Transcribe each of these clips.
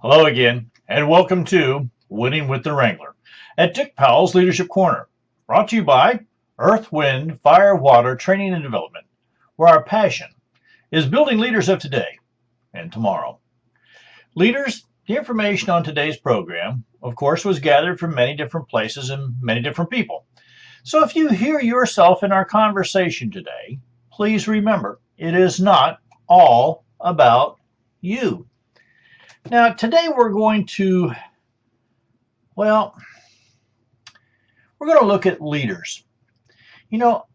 Hello again, and welcome to Winning with the Wrangler at Dick Powell's Leadership Corner, brought to you by Earth, Wind, Fire, Water Training and Development, where our passion is building leaders of today and tomorrow. Leaders, the information on today's program, of course, was gathered from many different places and many different people. So if you hear yourself in our conversation today, please remember it is not all about you. Now, today well, we're going to look at leaders. You know,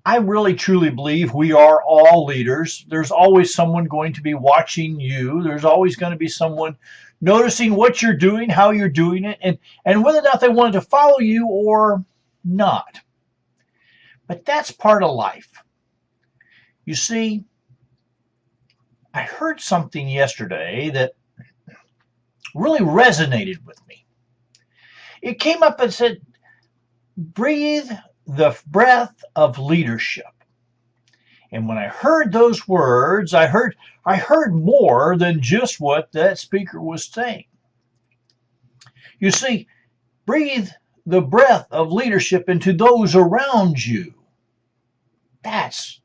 I really truly believe we are all leaders. There's always someone going to be watching you. There's always going to be someone noticing what you're doing, how you're doing it, and whether or not they want to follow you or not. But that's part of life. You see, I heard something yesterday that really resonated with me. It came up and said, breathe the breath of leadership. And when I heard those words, I heard more than just what that speaker was saying. You see, breathe the breath of leadership into those around you. That's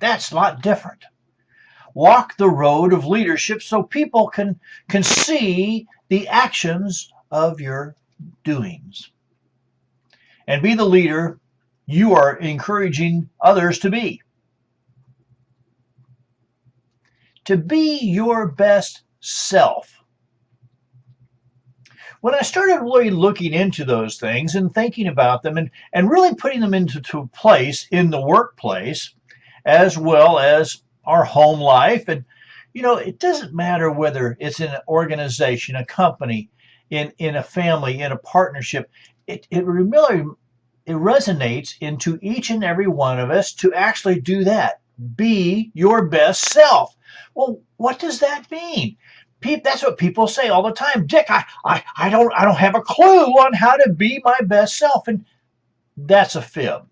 a lot different. Walk the road of leadership so people can see the actions of your doings. And be the leader you are encouraging others to be. To be your best self. When I started really looking into those things and thinking about them and really putting them into place in the workplace, as well as our home life, and it doesn't matter whether it's in an organization, a company, in a family, in a partnership, it really it resonates into each and every one of us to actually do that. Be your best self. Well, what does that mean? That's what people say all the time. Dick, I don't have a clue on how to be my best self, and that's a fib.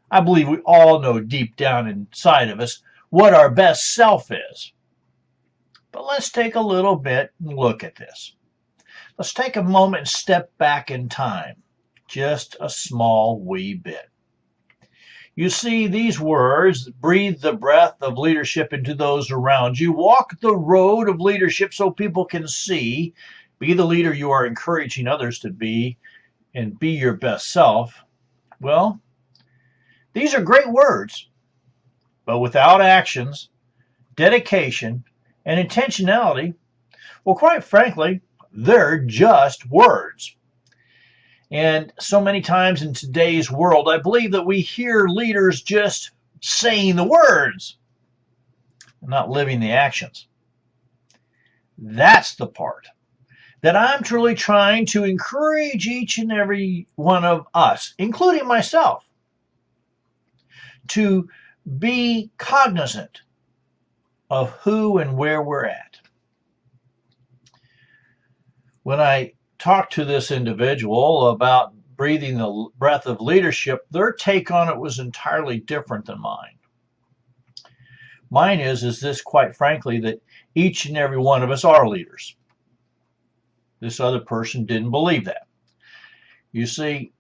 I believe we all know deep down inside of us what our best self is. But let's take a little bit and look at this. Let's take a moment and step back in time, just a small wee bit. You see, these words, breathe the breath of leadership into those around you, walk the road of leadership so people can see, be the leader you are encouraging others to be, and be your best self. Well, these are great words, but without actions, dedication, and intentionality, well, quite frankly, they're just words. And so many times in today's world, I believe that we hear leaders just saying the words, not living the actions. That's the part that I'm truly trying to encourage each and every one of us, including myself, to be cognizant of who and where we're at. When I talked to this individual about breathing the breath of leadership, their take on it was entirely different than mine. Mine is this, quite frankly, that each and every one of us are leaders. This other person didn't believe that. You see,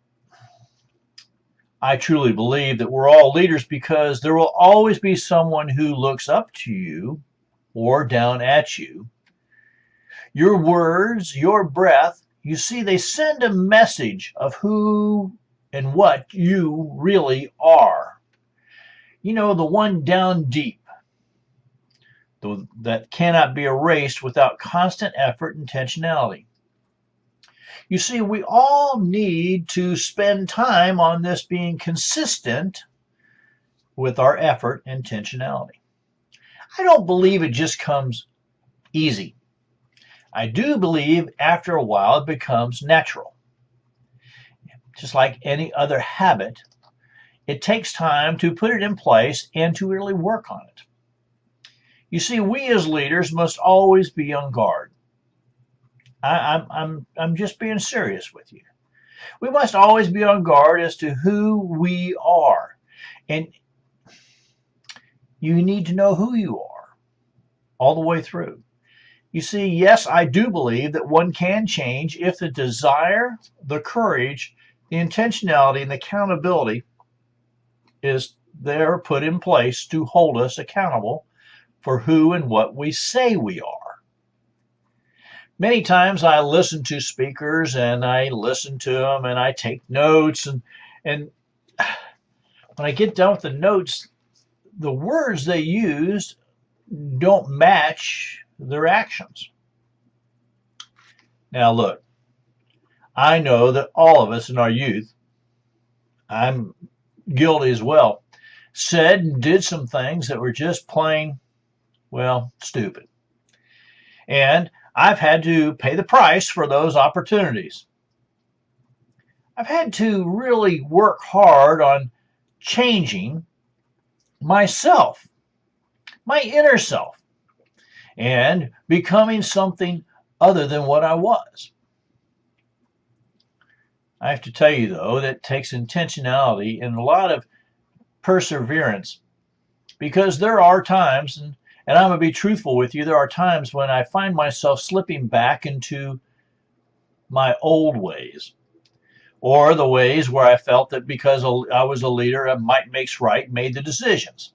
I truly believe that we're all leaders because there will always be someone who looks up to you or down at you. Your words, your breath, you see, they send a message of who and what you really are. The one down deep, that cannot be erased without constant effort and intentionality. You see, we all need to spend time on this being consistent with our effort and intentionality. I don't believe it just comes easy. I do believe after a while it becomes natural. Just like any other habit, it takes time to put it in place and to really work on it. You see, we as leaders must always be on guard. I'm just being serious with you. We must always be on guard as to who we are. And you need to know who you are all the way through. You see, yes, I do believe that one can change if the desire, the courage, the intentionality, and the accountability is there put in place to hold us accountable for who and what we say we are. Many times I listen to speakers and I listen to them and I take notes, and when I get done with the notes, the words they use don't match their actions. Now look, I know that all of us in our youth, I'm guilty as well, said and did some things that were just plain, well, stupid. And I've had to pay the price for those opportunities. I've had to really work hard on changing myself, my inner self, and becoming something other than what I was. I have to tell you, though, that it takes intentionality and a lot of perseverance, because there are times, and I'm going to be truthful with you, there are times when I find myself slipping back into my old ways, or the ways where I felt that because I was a leader, might makes right, made the decisions.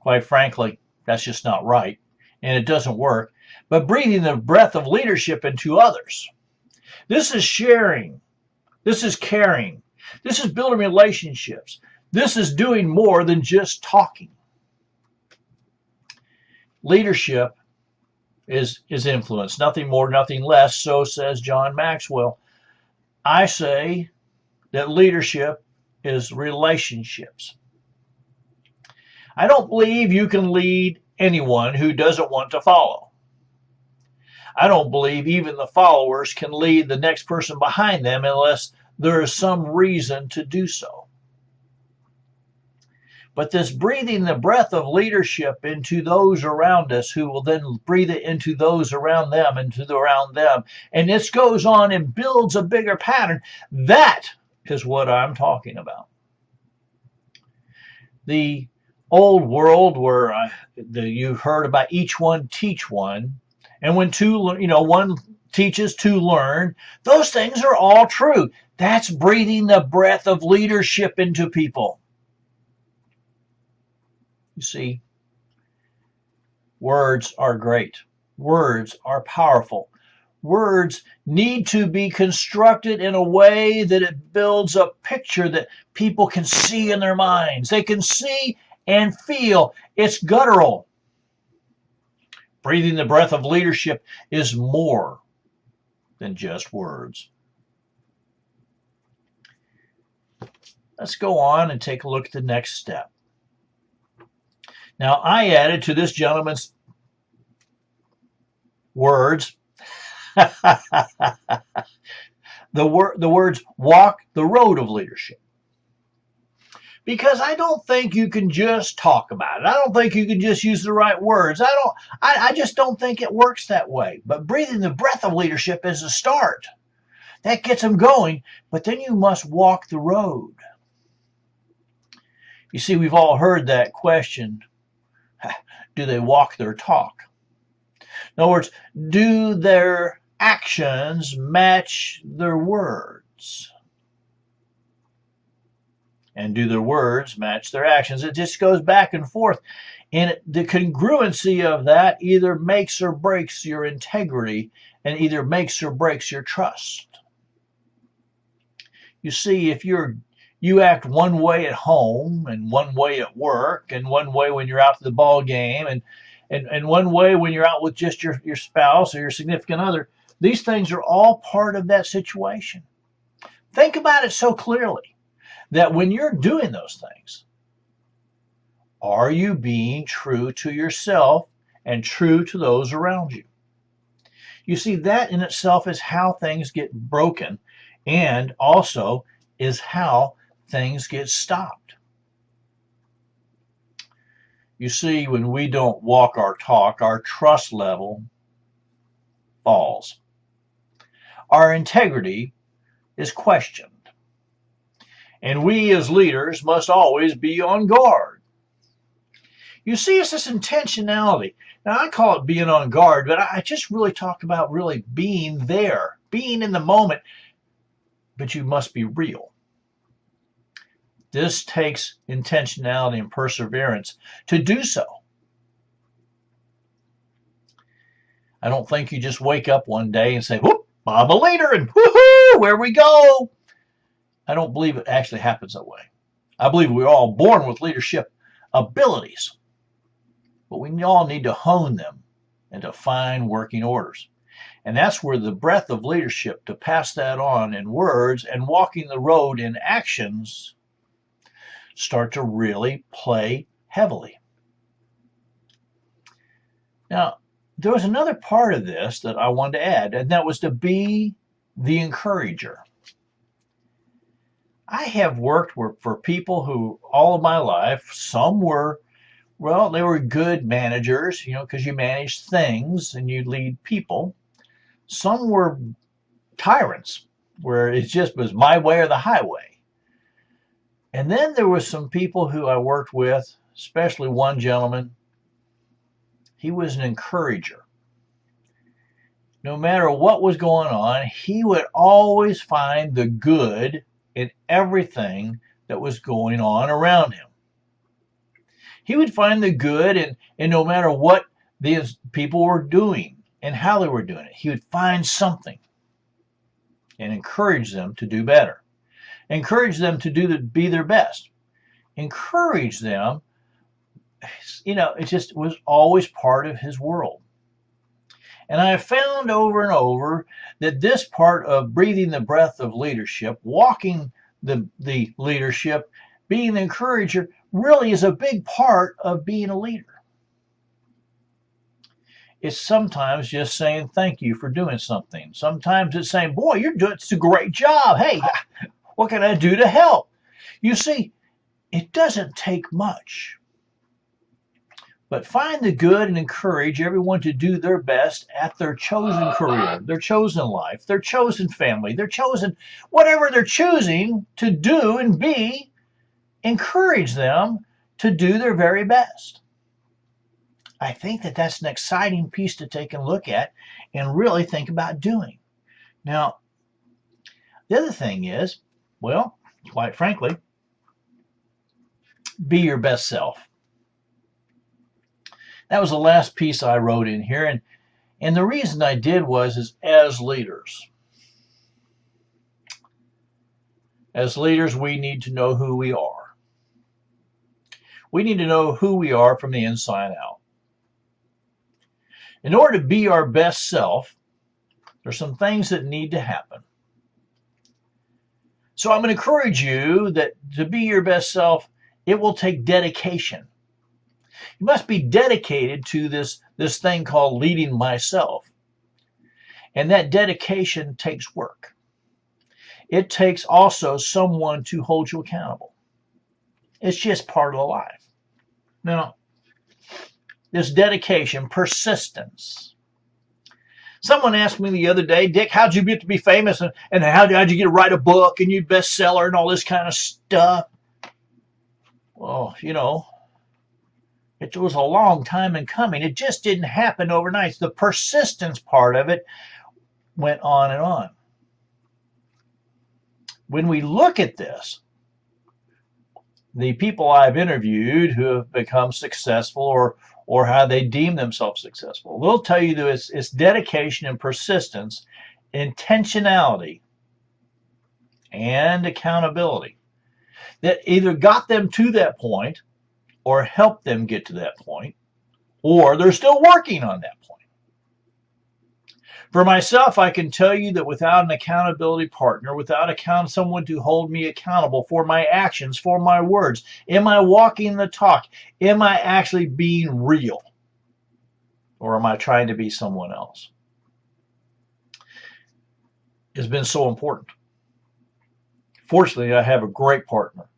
Quite frankly, that's just not right, and it doesn't work. But breathing the breath of leadership into others. This is sharing. This is caring. This is building relationships. This is doing more than just talking. Leadership is influence, nothing more, nothing less. So says John Maxwell. I say that leadership is relationships. I don't believe you can lead anyone who doesn't want to follow. I don't believe even the followers can lead the next person behind them unless there is some reason to do so. But this breathing the breath of leadership into those around us, who will then breathe it into those around them, around them, and this goes on and builds a bigger pattern. That is what I'm talking about. The old world where you heard about each one teach one, and when one teaches, two learn. Those things are all true. That's breathing the breath of leadership into people. You see, words are great. Words are powerful. Words need to be constructed in a way that it builds a picture that people can see in their minds. They can see and feel. It's guttural. Breathing the breath of leadership is more than just words. Let's go on and take a look at the next step. Now, I added to this gentleman's words the words walk the road of leadership. Because I don't think you can just talk about it. I don't think you can just use the right words. I just don't think it works that way. But breathing the breath of leadership is a start. That gets them going, but then you must walk the road. You see, we've all heard that question. Do they walk their talk? In other words, do their actions match their words? And do their words match their actions? It just goes back and forth. And the congruency of that either makes or breaks your integrity, and either makes or breaks your trust. You see, if you act one way at home, and one way at work, and one way when you're out to the ball game, and one way when you're out with just your spouse or your significant other, these things are all part of that situation. Think about it so clearly that when you're doing those things, are you being true to yourself and true to those around you? You see, that in itself is how things get broken, and also is how things get stopped. You see, when we don't walk our talk, our trust level falls. Our integrity is questioned. And we as leaders must always be on guard. You see, it's this intentionality. Now, I call it being on guard, but I just really talk about really being there, being in the moment, but you must be real. This takes intentionality and perseverance to do so. I don't think you just wake up one day and say, whoop, I'm a leader and woohoo, where we go. I don't believe it actually happens that way. I believe we're all born with leadership abilities, but we all need to hone them and to find working orders. And that's where the breadth of leadership to pass that on in words and walking the road in actions start to really play heavily. Now, there was another part of this that I wanted to add, and that was to be the encourager. I have worked for people who all of my life, some were, well, they were good managers, because you manage things and you lead people. Some were tyrants, where it just was my way or the highway. And then there were some people who I worked with, especially one gentleman. He was an encourager. No matter what was going on, he would always find the good in everything that was going on around him. He would find the good in no matter what these people were doing and how they were doing it. He would find something and encourage them to do better. Encourage them to be their best. Encourage them. It just was always part of his world. And I have found over and over that this part of breathing the breath of leadership, walking the leadership, being the encourager, really is a big part of being a leader. It's sometimes just saying thank you for doing something. Sometimes it's saying, boy, it's a great job. Hey, what can I do to help? You see, it doesn't take much. But find the good and encourage everyone to do their best at their chosen career, their chosen life, their chosen family, their chosen, whatever they're choosing to do and be, encourage them to do their very best. I think that that's an exciting piece to take a look at and really think about doing. Now, the other thing is, well, quite frankly, be your best self. That was the last piece I wrote in here, and the reason I did is as leaders. As leaders, we need to know who we are. We need to know who we are from the inside out. In order to be our best self, there's some things that need to happen. So I'm going to encourage you that to be your best self, it will take dedication. You must be dedicated to this thing called leading myself. And that dedication takes work. It takes also someone to hold you accountable. It's just part of the life. Now, this dedication, persistence. Someone asked me the other day, Dick, how'd you get to be famous and how'd you get to write a book and you bestseller and all this kind of stuff? Well, it was a long time in coming. It just didn't happen overnight. The persistence part of it went on and on. When we look at this, the people I've interviewed who have become successful or how they deem themselves successful, they'll tell you that it's dedication and persistence, intentionality, and accountability that either got them to that point or help them get to that point, or they're still working on that point. For myself, I can tell you that without an accountability partner, without someone to hold me accountable for my actions, for my words, am I walking the talk? Am I actually being real? Or am I trying to be someone else? It's been so important. Fortunately, I have a great partner.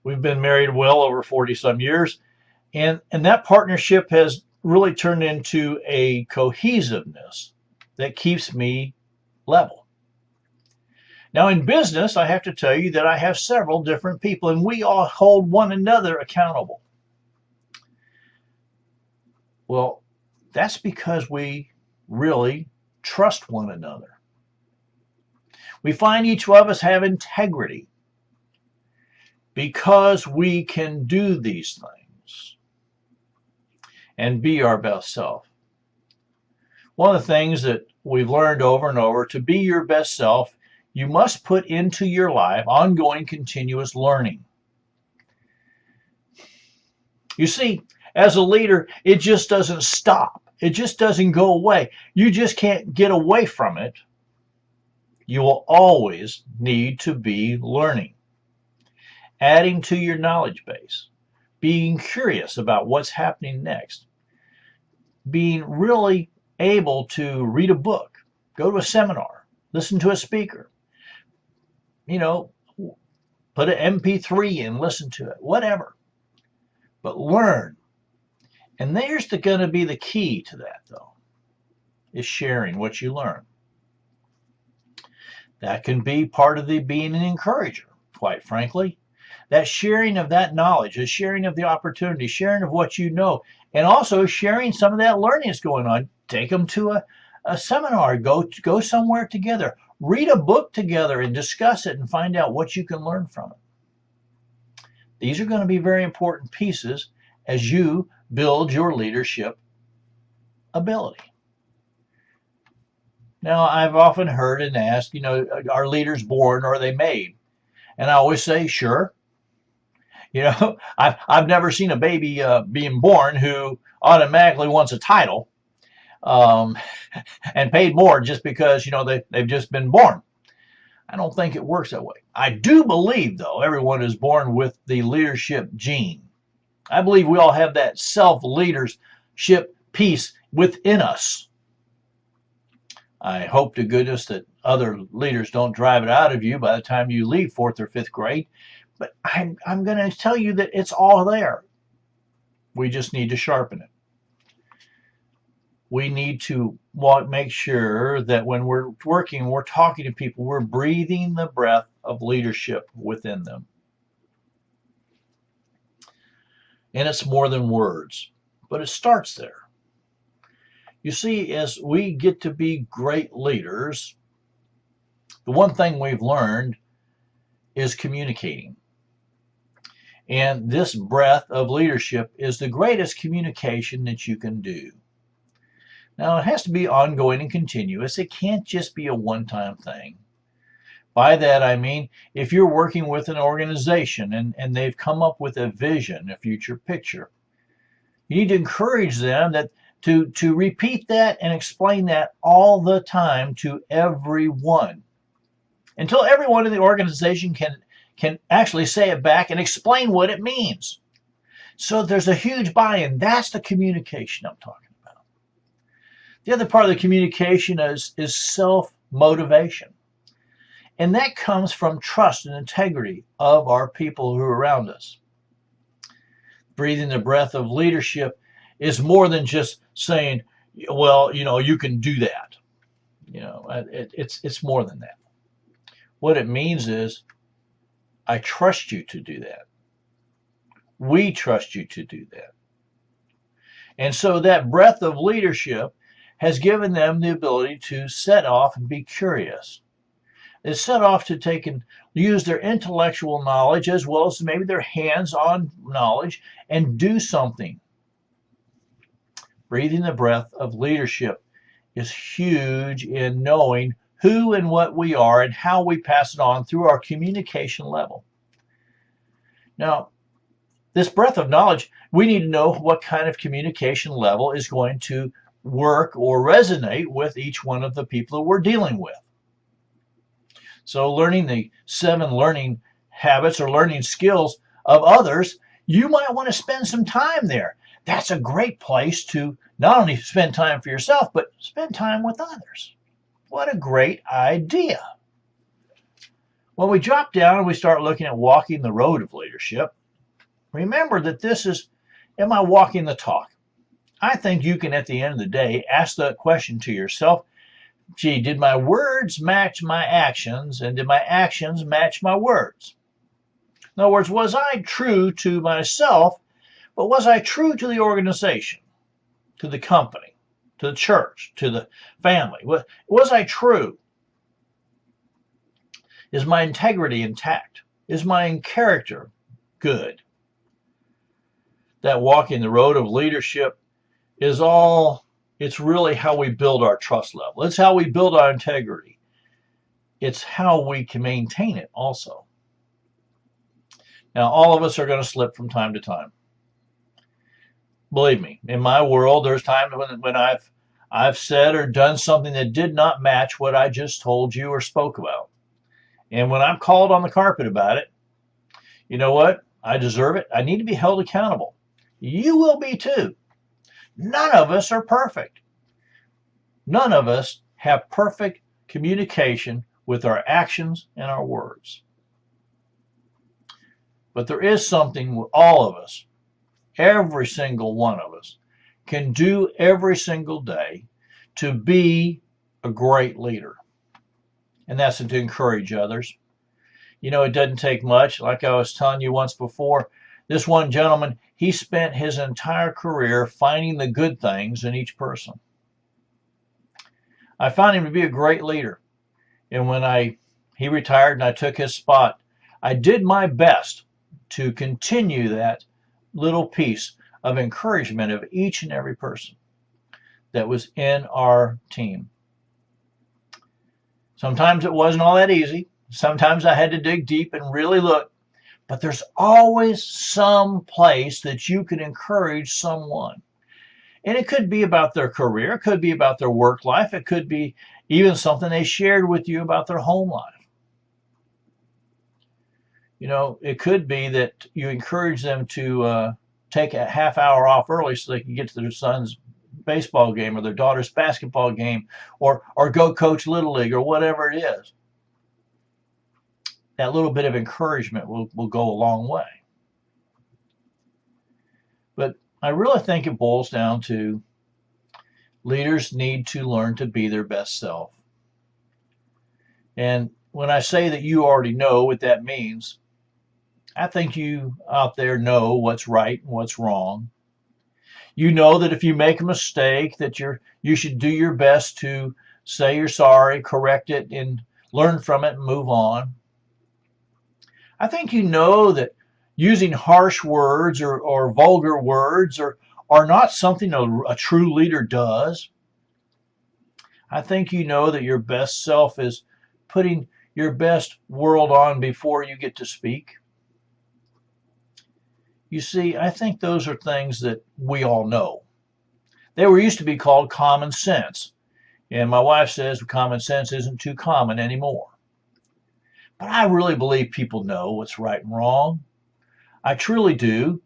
We've been married well over 40-some years, and that partnership has really turned into a cohesiveness that keeps me level. Now, in business, I have to tell you that I have several different people, and we all hold one another accountable. Well, That's because we really trust one another. We find each of us have integrity because we can do these things and be our best self. One of the things that we've learned over and over, to be your best self, you must put into your life ongoing continuous learning. You see, as a leader, it just doesn't stop. It just doesn't go away. You just can't get away from it. You will always need to be learning, adding to your knowledge base, being curious about what's happening next, being really able to read a book, go to a seminar, listen to a speaker, put an MP3 in, listen to it, whatever. But learn. And there's going to be the key to that, though, is sharing what you learn. That can be part of the being an encourager, quite frankly. That sharing of that knowledge, the sharing of the opportunity, sharing of what you know, and also sharing some of that learning that's going on. Take them to a seminar, go somewhere together, read a book together and discuss it and find out what you can learn from it. These are going to be very important pieces as you build your leadership ability. Now, I've often heard and asked, are leaders born or are they made? And I always say, sure. I've never seen a baby being born who automatically wants a title and paid more just because, they've just been born. I don't think it works that way. I do believe, though, everyone is born with the leadership gene. I believe we all have that self-leadership piece within us. I hope to goodness that other leaders don't drive it out of you by the time you leave 4th or 5th grade. But I'm going to tell you that it's all there. We just need to sharpen it. We need to make sure that when we're working, we're talking to people, we're breathing the breath of leadership within them. And it's more than words, but it starts there. You see, as we get to be great leaders, the one thing we've learned is communicating. And this breath of leadership is the greatest communication that you can do. Now, it has to be ongoing and continuous. It can't just be a one-time thing. By that, I mean, if you're working with an organization and they've come up with a vision, a future picture, you need to encourage them to repeat that and explain that all the time to everyone, until everyone in the organization can actually say it back and explain what it means. So there's a huge buy-in. That's the communication I'm talking about. The other part of the communication is self-motivation. And that comes from trust and integrity of our people who are around us. Breathing the breath of leadership is more than just saying, well, you can do that. It's more than that. What it means is, I trust you to do that. We trust you to do that. And so that breath of leadership has given them the ability to set off and be curious. They set off to take and use their intellectual knowledge as well as maybe their hands-on knowledge and do something. Breathing the breath of leadership is huge in knowing who and what we are and how we pass it on through our communication level. Now, this breath of knowledge, we need to know what kind of communication level is going to work or resonate with each one of the people that we're dealing with. So learning the 7 learning habits or learning skills of others, you might want to spend some time there. That's a great place to not only spend time for yourself, but spend time with others. What a great idea. When we drop down and we start looking at walking the road of leadership, remember that this is, am I walking the talk? I think you can, at the end of the day, ask that question to yourself. Gee, did my words match my actions, and did my actions match my words? In other words, was I true to myself, but was I true to the organization, to the company? to the church, to the family? Was I true? Is my integrity intact? Is my character good? That walking the road of leadership it's really how we build our trust level. It's how we build our integrity. It's how we can maintain it also. Now, all of us are going to slip from time to time. Believe me, in my world, there's times when I've said or done something that did not match what I just told you or spoke about. And when I'm called on the carpet about it, you know what? I deserve it. I need to be held accountable. You will be too. None of us are perfect. None of us have perfect communication with our actions and our words. But there is something all of us, every single one of us, can do every single day to be a great leader. And that's to encourage others. You know, it doesn't take much. Like I was telling you once before, this one gentleman, he spent his entire career finding the good things in each person. I found him to be a great leader. And when he retired and I took his spot, I did my best to continue that little piece of encouragement of each and every person that was in our team. Sometimes it wasn't all that easy. Sometimes I had to dig deep and really look. But there's always some place that you can encourage someone. And it could be about their career. It could be about their work life. It could be even something they shared with you about their home life. You know, it could be that you encourage them to take a half hour off early so they can get to their son's baseball game or their daughter's basketball game or go coach Little League or whatever it is. That little bit of encouragement will go a long way. But I really think it boils down to leaders need to learn to be their best self. And when I say that you already know what that means, I think you out there know what's right and what's wrong. You know that if you make a mistake, that you should do your best to say you're sorry, correct it, and learn from it and move on. I think you know that using harsh words or vulgar words are not something a true leader does. I think you know that your best self is putting your best world on before you get to speak. You see, I think those are things that we all know. They were used to be called common sense. And my wife says common sense isn't too common anymore. But I really believe people know what's right and wrong. I truly do.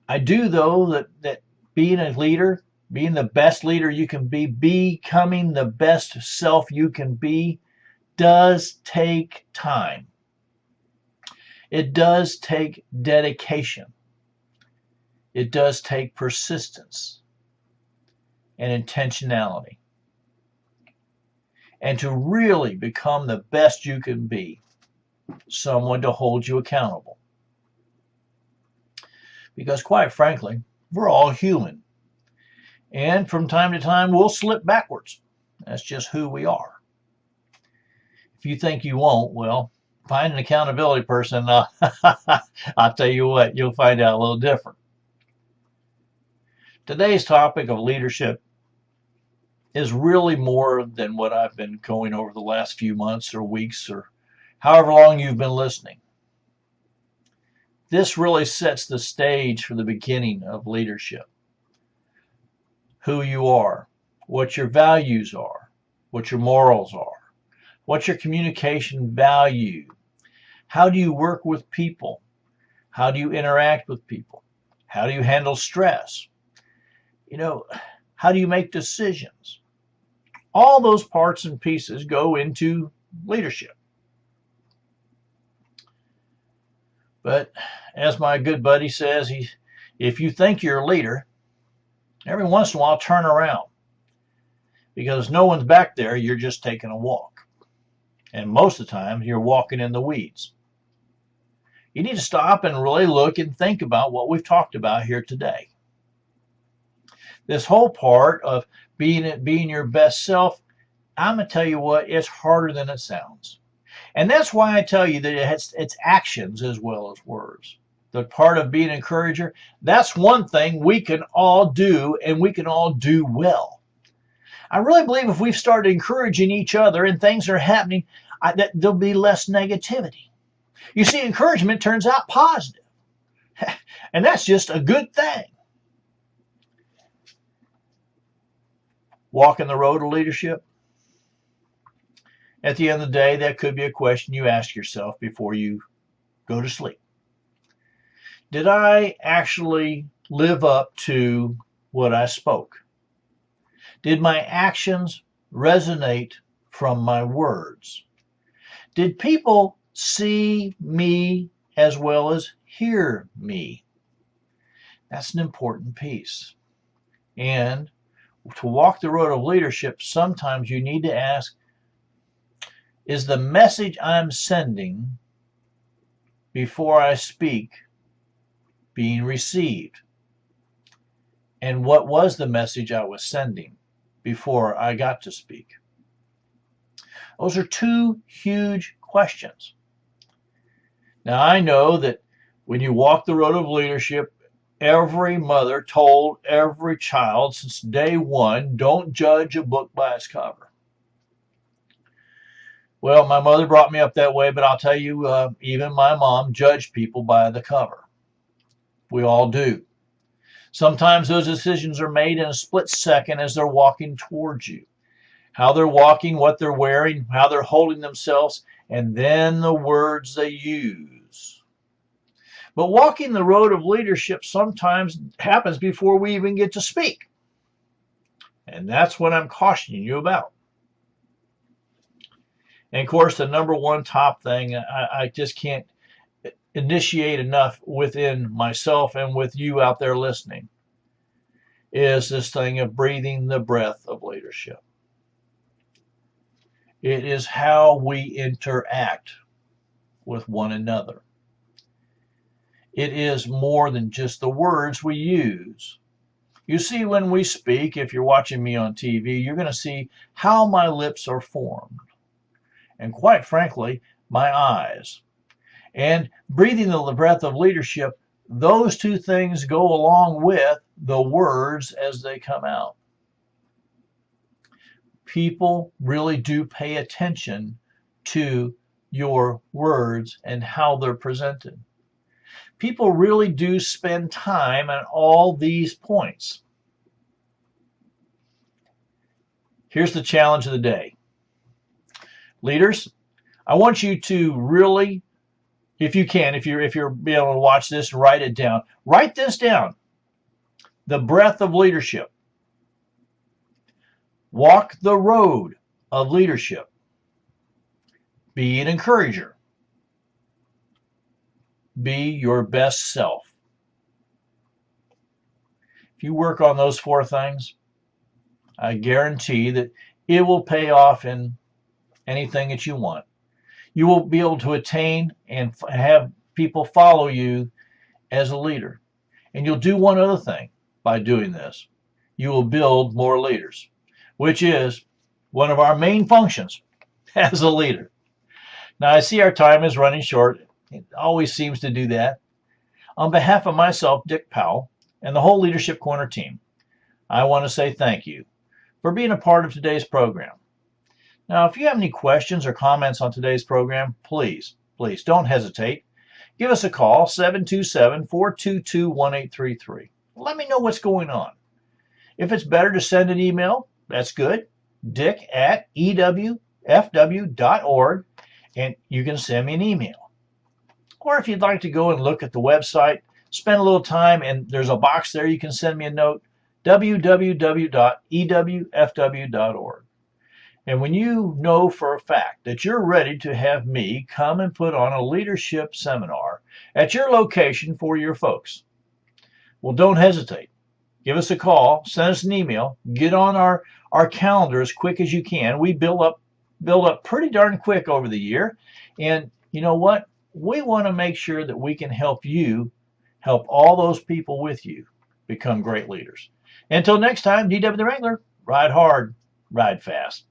I do, though, that being a leader, being the best leader you can be, becoming the best self you can be, does take time. It does take dedication. It does take persistence and intentionality. And to really become the best you can be, someone to hold you accountable. Because quite frankly, we're all human. And from time to time, we'll slip backwards. That's just who we are. If you think you won't, well, find an accountability person. I'll tell you what, you'll find out a little different. Today's topic of leadership is really more than what I've been going over the last few months or weeks or however long you've been listening. This really sets the stage for the beginning of leadership. Who you are, what your values are, what your morals are, what's your communication value, how do you work with people, how do you interact with people, how do you handle stress, how do you make decisions. All those parts and pieces go into leadership. But as my good buddy says, if you think you're a leader, every once in a while turn around. Because no one's back there, you're just taking a walk. And most of the time, you're walking in the weeds. You need to stop and really look and think about what we've talked about here today. This whole part of being your best self, I'm going to tell you what, it's harder than it sounds. And that's why I tell you that it's actions as well as words. The part of being an encourager, that's one thing we can all do, and we can all do well. I really believe if we've started encouraging each other and things are happening, that there'll be less negativity. You see, encouragement turns out positive, and that's just a good thing. Walking the road of leadership. At the end of the day, that could be a question you ask yourself before you go to sleep. Did I actually live up to what I spoke? Did my actions resonate from my words? Did people see me as well as hear me? That's an important piece. And to walk the road of leadership, sometimes you need to ask, is the message I'm sending before I speak being received? And what was the message I was sending before I got to speak? Those are two huge questions. Now, I know that when you walk the road of leadership, every mother told every child since day one, don't judge a book by its cover. Well, my mother brought me up that way, but I'll tell you, even my mom judged people by the cover. We all do. Sometimes those decisions are made in a split second as they're walking towards you. How they're walking, what they're wearing, how they're holding themselves, and then the words they use. But walking the road of leadership sometimes happens before we even get to speak. And that's what I'm cautioning you about. And of course, the number one top thing, I just can't initiate enough within myself and with you out there listening, is this thing of breathing the breath of leadership. It is how we interact with one another. It is more than just the words we use. You see, when we speak, if you're watching me on TV, you're going to see how my lips are formed. And quite frankly, my eyes. And breathing the breath of leadership, those two things go along with the words as they come out. People really do pay attention to your words and how they're presented. People really do spend time on all these points. Here's the challenge of the day. Leaders, I want you to really, if you can, if you're be able to watch this, write it down. Write this down. The breath of leadership. Walk the road of leadership. Be an encourager. Be your best self. If you work on those four things, I guarantee that it will pay off in anything that you want. You will be able to attain and have people follow you as a leader. And you'll do one other thing by doing this. You will build more leaders, which is one of our main functions as a leader. Now, I see our time is running short. It always seems to do that. On behalf of myself, Dick Powell, and the whole Leadership Corner team, I want to say thank you for being a part of today's program. Now, if you have any questions or comments on today's program, please don't hesitate. Give us a call, 727-422-1833. Let me know what's going on. If it's better to send an email, that's good. dick@ewfw.org, and you can send me an email. Or if you'd like to go and look at the website, spend a little time, and there's a box there you can send me a note, www.ewfw.org. And when you know for a fact that you're ready to have me come and put on a leadership seminar at your location for your folks, well, don't hesitate. Give us a call, send us an email, get on our calendar as quick as you can. We build up pretty darn quick over the year. And you know what? We want to make sure that we can help you, help all those people with you become great leaders. Until next time, DW the Wrangler, ride hard, ride fast.